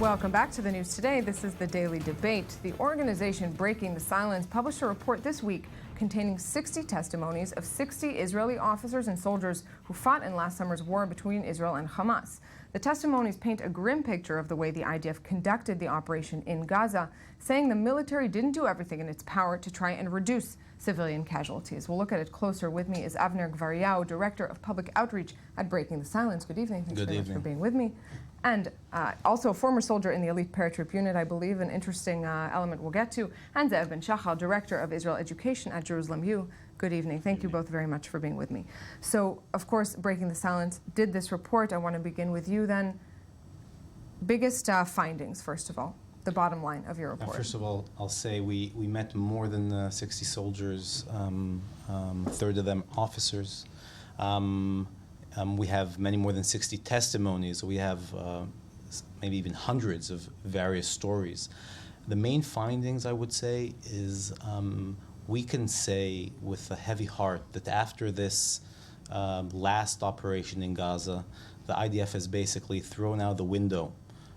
Welcome back to the news today. This is the Daily Debate. The organization Breaking the Silence published a report this week containing 60 testimonies of 60 Israeli officers and soldiers who fought in last summer's war between Israel and Hamas. The testimonies paint a grim picture of the way the IDF conducted the operation in Gaza, saying the military didn't do everything in its power to try and reduce civilian casualties. We'll look at it closer. With me is Avner Gvaryahu, Director of Public Outreach at Breaking the Silence. Good evening. Thanks very much for being with me. And also a former soldier in the elite paratroop unit, I believe, an interesting element we'll get to. And Ze'ev and Shachar, Director of Israel Education at Jerusalem U. Good evening. Thank you both very much for being with me. So, of course, Breaking the Silence did this report. I want to begin with you then. Biggest findings, first of all, the bottom line of your report. First of all, I'll say we met more than 60 soldiers, a third of them officers. We have many more than 60 testimonies. We have maybe even hundreds of various stories. The main findings, I would say, is we can say with a heavy heart that after this last operation in Gaza, the IDF has basically thrown out the window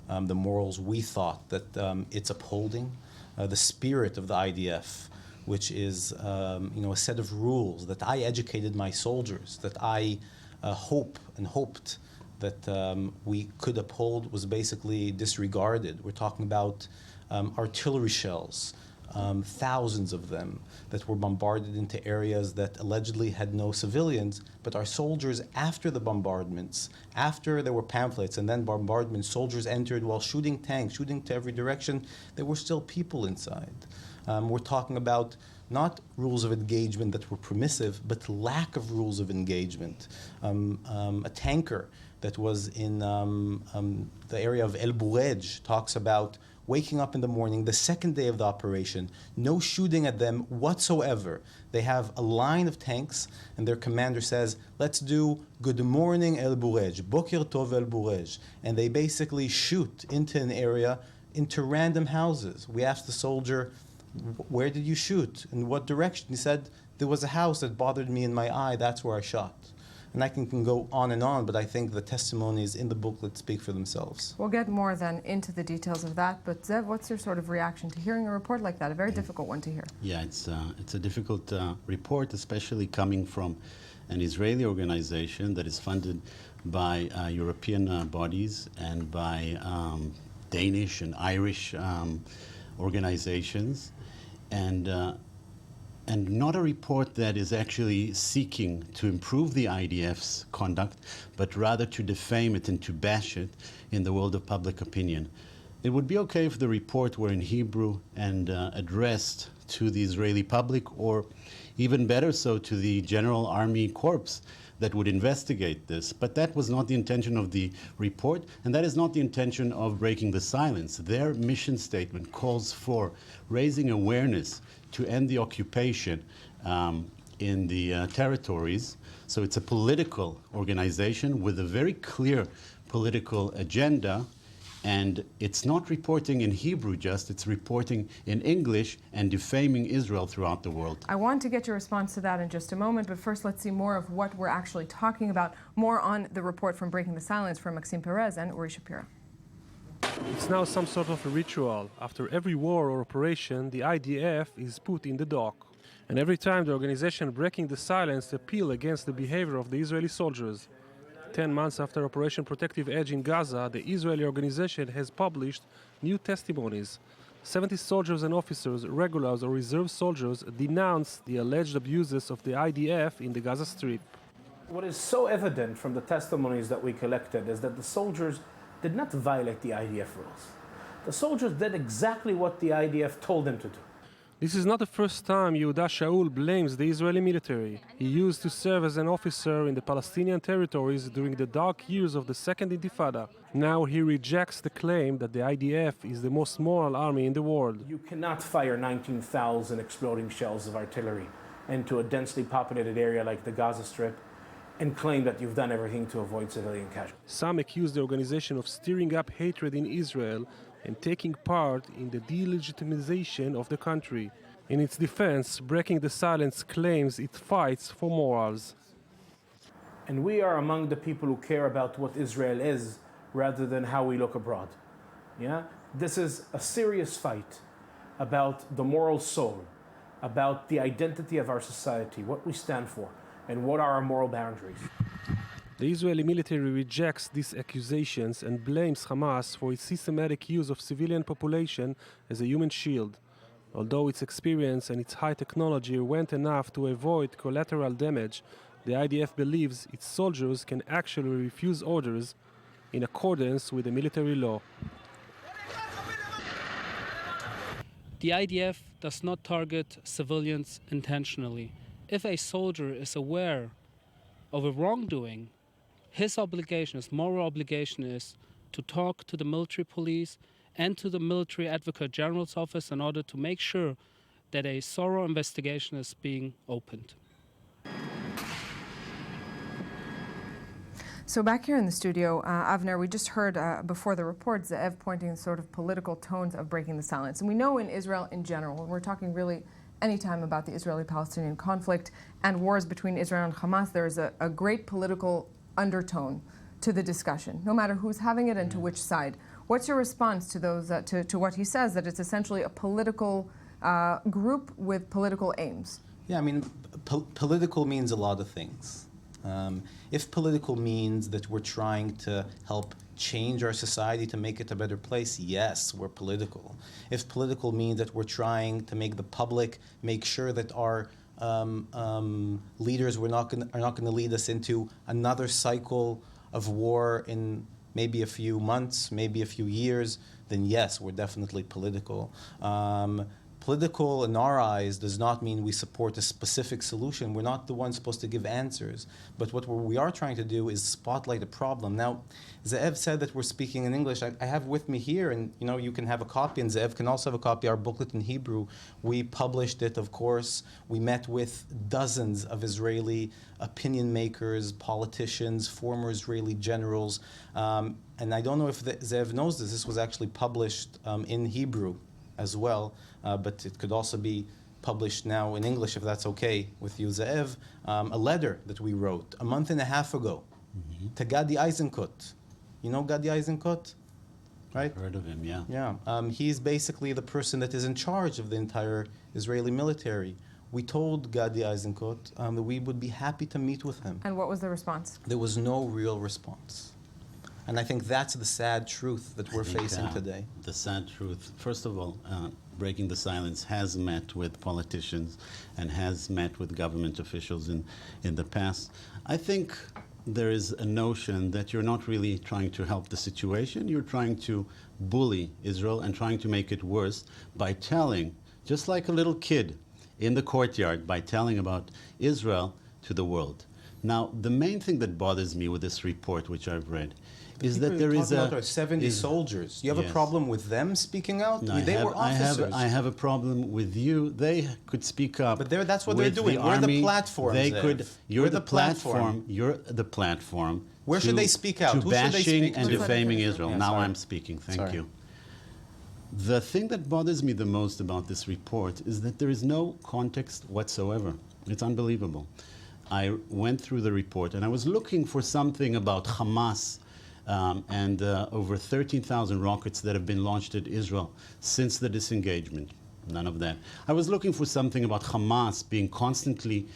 the morals we thought that it's upholding, the spirit of the IDF, which is a set of rules that I educated my soldiers, that I hoped that we could uphold, was basically disregarded. We're talking about artillery shells, thousands of them, that were bombarded into areas that allegedly had no civilians, but our soldiers, after the bombardments, after there were pamphlets and then bombardments, soldiers entered while shooting tanks, shooting to every direction, there were still people inside. We're talking about not rules of engagement that were permissive, but lack of rules of engagement. A tanker that was in the area of El Burej talks about waking up in the morning, the second day of the operation, no shooting at them whatsoever. They have a line of tanks, and their commander says, let's do good morning El Burej, Boker Tov El Burej. And they basically shoot into an area, into random houses. We asked the soldier, where did you shoot? In what direction? He said, there was a house that bothered me in my eye, that's where I shot. And I can go on and on, but I think the testimonies in the booklet speak for themselves. We'll get more then into the details of that, but Ze'ev, what's your sort of reaction to hearing a report like that, a very difficult one to hear? Yeah, it's a difficult report, especially coming from an Israeli organization that is funded by European bodies and by Danish and Irish organizations. And not a report that is actually seeking to improve the IDF's conduct, but rather to defame it and to bash it in the world of public opinion. It would be okay if the report were in Hebrew and addressed to the Israeli public, or even better so, to the General Army Corps that would investigate this. But that was not the intention of the report, and that is not the intention of Breaking the Silence. Their mission statement calls for raising awareness to end the occupation in the territories. So it's a political organization with a very clear political agenda, and it's not reporting in Hebrew just, it's reporting in English and defaming Israel throughout the world. I want to get your response to that in just a moment, but first let's see more of what we're actually talking about, more on the report from Breaking the Silence from Maxime Perez and Uri Shapira. It's now some sort of a ritual. After every war or operation, the IDF is put in the dock. And every time the organization Breaking the Silence appeal against the behavior of the Israeli soldiers. 10 months after Operation Protective Edge in Gaza, the Israeli organization has published new testimonies. 70 soldiers and officers, regulars or reserve soldiers, denounced the alleged abuses of the IDF in the Gaza Strip. What is so evident from the testimonies that we collected is that the soldiers did not violate the IDF rules. The soldiers did exactly what the IDF told them to do. This is not the first time Yehuda Shaul blames the Israeli military. He used to serve as an officer in the Palestinian territories during the dark years of the Second Intifada. Now he rejects the claim that the IDF is the most moral army in the world. You cannot fire 19,000 exploding shells of artillery into a densely populated area like the Gaza Strip and claim that you've done everything to avoid civilian casualties. Some accuse the organization of stirring up hatred in Israel and taking part in the delegitimization of the country. In its defense, Breaking the Silence claims it fights for morals. And we are among the people who care about what Israel is rather than how we look abroad. Yeah? This is a serious fight about the moral soul, about the identity of our society, what we stand for, and what are our moral boundaries. The Israeli military rejects these accusations and blames Hamas for its systematic use of civilian population as a human shield. Although its experience and its high technology went enough to avoid collateral damage, the IDF believes its soldiers can actually refuse orders in accordance with the military law. The IDF does not target civilians intentionally. If a soldier is aware of a wrongdoing, his obligation, his moral obligation is to talk to the military police and to the military advocate general's office in order to make sure that a thorough investigation is being opened. So back here in the studio, Avner, we just heard before the report, Ze'ev pointing to sort of political tones of breaking the silence. And we know in Israel in general, when we're talking really any time about the Israeli-Palestinian conflict and wars between Israel and Hamas, there is a great political undertone to the discussion, no matter who's having it and to which side. What's your response to those to what he says, that it's essentially a political group with political aims? Yeah, I mean, political means a lot of things. If political means that we're trying to help change our society to make it a better place, yes, we're political. If political means that we're trying to make the public make sure that our leaders are not going to lead us into another cycle of war in maybe a few months, maybe a few years, then yes, we're definitely political. Political, in our eyes, does not mean we support a specific solution. We're not the ones supposed to give answers. But what we are trying to do is spotlight a problem. Now, Ze'ev said that we're speaking in English. I have with me here, and you can have a copy, and Ze'ev can also have a copy, our booklet in Hebrew. We published it, of course. We met with dozens of Israeli opinion makers, politicians, former Israeli generals. And I don't know if Ze'ev knows this. This was actually published in Hebrew as well, but it could also be published now in English, if that's okay with you, Ze'ev, a letter that we wrote a month and a half ago to Gadi Eisenkot. You know Gadi Eisenkot, right? I've heard of him, yeah. Yeah, he's basically the person that is in charge of the entire Israeli military. We told Gadi Eisenkot that we would be happy to meet with him. And what was the response? There was no real response. And I think that's the sad truth that we're facing today. The sad truth. First of all, Breaking the Silence has met with politicians and has met with government officials in the past. I think there is a notion that you're not really trying to help the situation. You're trying to bully Israel and trying to make it worse by telling, just like a little kid in the courtyard, by telling about Israel to the world. Now, the main thing that bothers me with this report, which I've read, is that there is about 70 soldiers. You have a problem with them speaking out? No, they were officers. I have a problem with you. They could speak up. But that's what they're doing. We're the platform. They could. You're the platform. You're the platform. Where should they speak out? To bashing and defaming Israel. Yeah, now I'm speaking. Thank you. The thing that bothers me the most about this report is that there is no context whatsoever. It's unbelievable. I went through the report and I was looking for something about Hamas and over 13,000 rockets that have been launched at Israel since the disengagement. None of that. I was looking for something about Hamas being constantly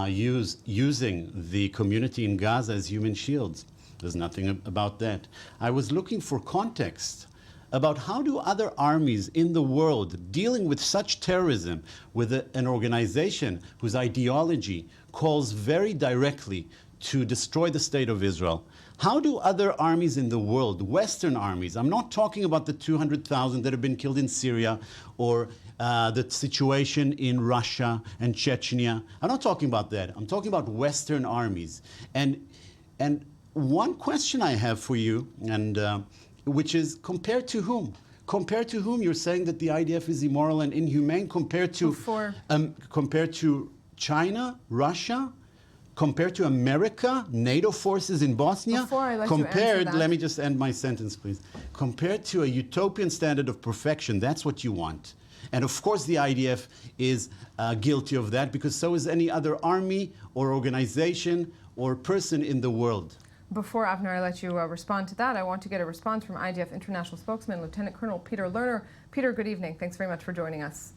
using the community in Gaza as human shields. There's nothing about that. I was looking for context about how do other armies in the world dealing with such terrorism, with an organization whose ideology calls very directly to destroy the state of Israel, how do other armies in the world, Western armies, I'm not talking about the 200,000 that have been killed in Syria or the situation in Russia and Chechnya. I'm not talking about that. I'm talking about Western armies. And one question I have for you, and which is, compared to whom? Compared to whom? You're saying that the IDF is immoral and inhumane compared to China, Russia, compared to America, NATO forces in Bosnia? Before I let you answer that. Let me just end my sentence, please. Compared to a utopian standard of perfection, that's what you want. And of course the IDF is guilty of that, because so is any other army or organization or person in the world. Before, Avner, I let you respond to that, I want to get a response from IDF International Spokesman Lieutenant Colonel Peter Lerner. Peter, good evening. Thanks very much for joining us.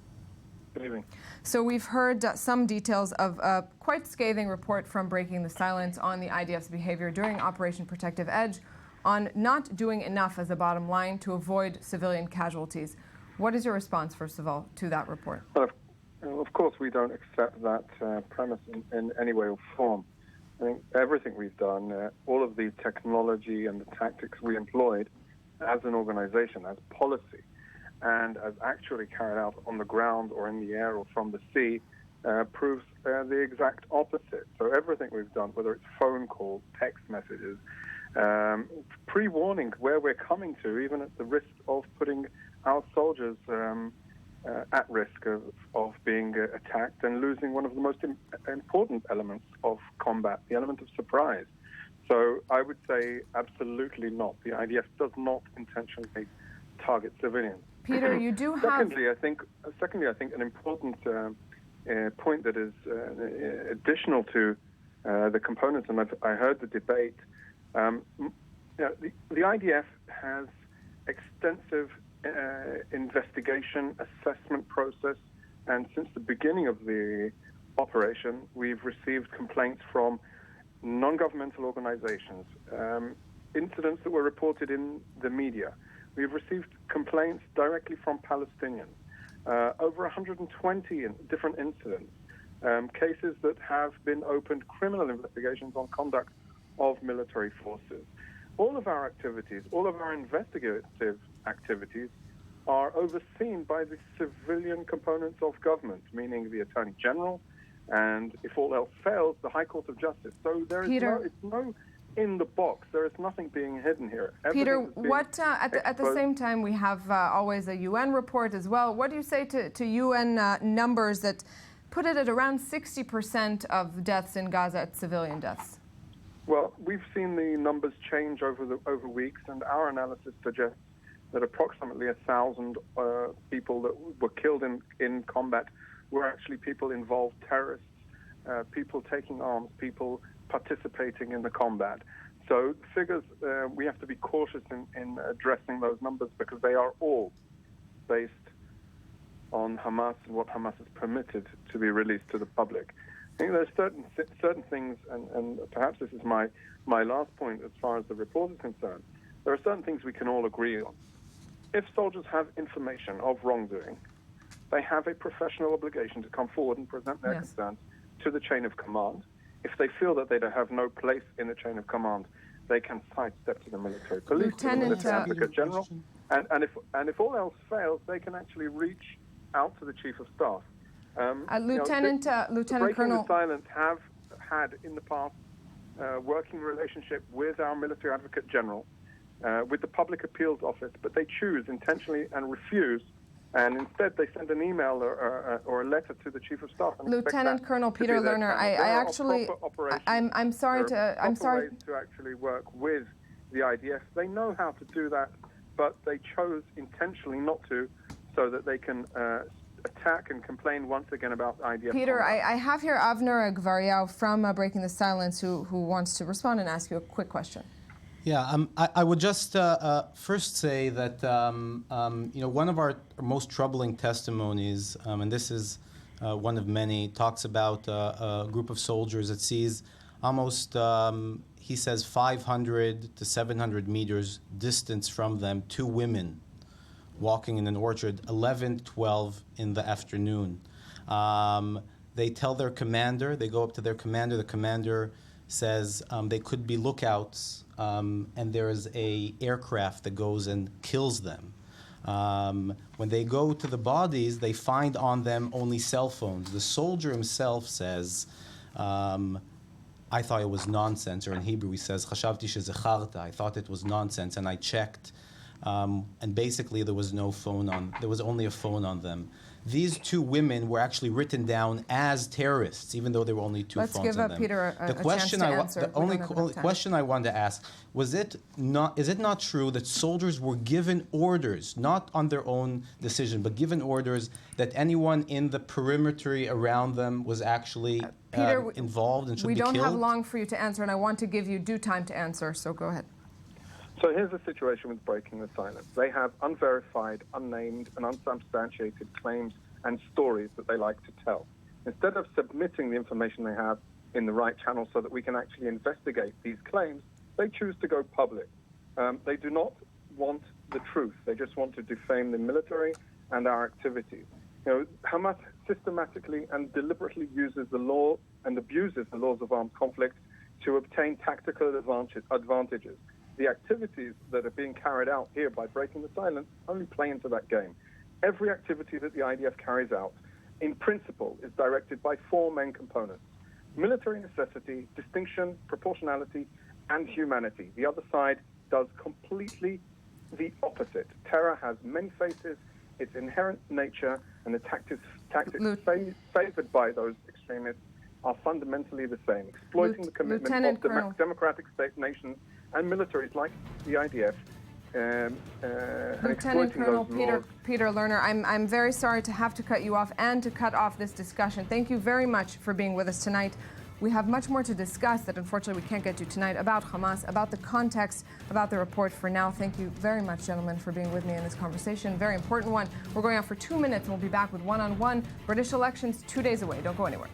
Good evening. So we've heard some details of a quite scathing report from Breaking the Silence on the IDF's behavior during Operation Protective Edge, on not doing enough as a bottom line to avoid civilian casualties. What is your response, first of all, to that report? Well, of course, we don't accept that premise in any way or form. I think everything we've done, all of the technology and the tactics we employed as an organization, as policy, and as actually carried out on the ground or in the air or from the sea, proves the exact opposite. So everything we've done, whether it's phone calls, text messages, pre-warning where we're coming to, even at the risk of putting our soldiers at risk of being attacked and losing one of the most important elements of combat, the element of surprise. So I would say absolutely not. The IDF does not intentionally target civilians. Peter, you do have... Secondly, I think an important point that is additional to the components, and I heard the debate, the IDF has extensive investigation, assessment process, and since the beginning of the operation, we've received complaints from non-governmental organizations, incidents that were reported in the media. We've received complaints directly from Palestinians, over 120 different incidents, cases that have been opened, criminal investigations on conduct of military forces. All of our activities, all of our investigative activities are overseen by the civilian components of government, meaning the Attorney General, and if all else fails, the High Court of Justice. So there is no in the box. There is nothing being hidden here. Peter, what at the same time we have always a UN report as well. What do you say to UN numbers that put it at around 60% of deaths in Gaza at civilian deaths? Well, we've seen the numbers change over weeks, and our analysis suggests that approximately 1,000 people that were killed in combat were actually people involved, terrorists, people taking arms, people participating in the combat. So figures, we have to be cautious in addressing those numbers because they are all based on Hamas and what Hamas has permitted to be released to the public. I think there's certain things, and perhaps this is my last point as far as the report is concerned. There are certain things we can all agree on. If soldiers have information of wrongdoing, they have a professional obligation to come forward and present their concerns to the chain of command. If they feel that they have no place in the chain of command, they can sidestep to the military police, to the military advocate general, and if all else fails, they can actually reach out to the chief of staff. Lieutenant Colonel, the Silence have had in the past working relationship with our military advocate general, with the Public Appeals Office, but they choose intentionally and refuse, and instead they send an email or a letter to the chief of staff. Lieutenant Colonel Peter Lerner, I'm sorry to actually work with the IDF. They know how to do that, but they chose intentionally not to, so that they can attack and complain once again about IDF. Peter, I have here Avner Gvaryahu from Breaking the Silence who wants to respond and ask you a quick question. Yeah, I would just first say that one of our most troubling testimonies, and this is one of many, talks about a group of soldiers that sees almost, he says, 500 to 700 meters distance from them, two women walking in an orchard, 11, 12 in the afternoon. They tell their commander, they go up to their commander, the commander says they could be lookouts, and there is a aircraft that goes and kills them. When they go to the bodies, they find on them only cell phones. The soldier himself says, I thought it was nonsense, or in Hebrew he says, "Chashavti shezecharta." I thought it was nonsense, and I checked, and basically there was no phone on. There was only a phone on them. these two women were actually written down as terrorists, even though there were only two Let's phones give of them. Peter a question chance to answer. The only question I wanted to ask was: is it not true that soldiers were given orders, not on their own decision, but given orders that anyone in the perimeter around them was actually Peter, involved and should be killed? We don't have long for you to answer, and I want to give you due time to answer. So go ahead. So here's the situation with breaking the silence. They have unverified, unnamed, and unsubstantiated claims and stories that they like to tell. Instead of submitting the information they have in the right channel so that we can actually investigate these claims, they choose to go public. They do not want the truth. They just want to defame the military and our activities. Hamas systematically and deliberately uses the law and abuses the laws of armed conflict to obtain tactical advantages. The activities that are being carried out here by breaking the silence only play into that game. Every activity that the IDF carries out, in principle, is directed by four main components: military necessity, distinction, proportionality, and humanity. The other side does completely the opposite. Terror has many faces, its inherent nature, and the tactics favored by those extremists are fundamentally the same, exploiting the commitment of democratic state nations and militaries like the IDF, Lieutenant Colonel Peter Lerner, I'm very sorry to have to cut you off and to cut off this discussion. Thank you very much for being with us tonight. We have much more to discuss that unfortunately we can't get to tonight about Hamas, about the context, about the report. For now, thank you very much, gentlemen, for being with me in this conversation. Very important one. We're going out for 2 minutes and we'll be back with one-on-one. British elections 2 days away. Don't go anywhere.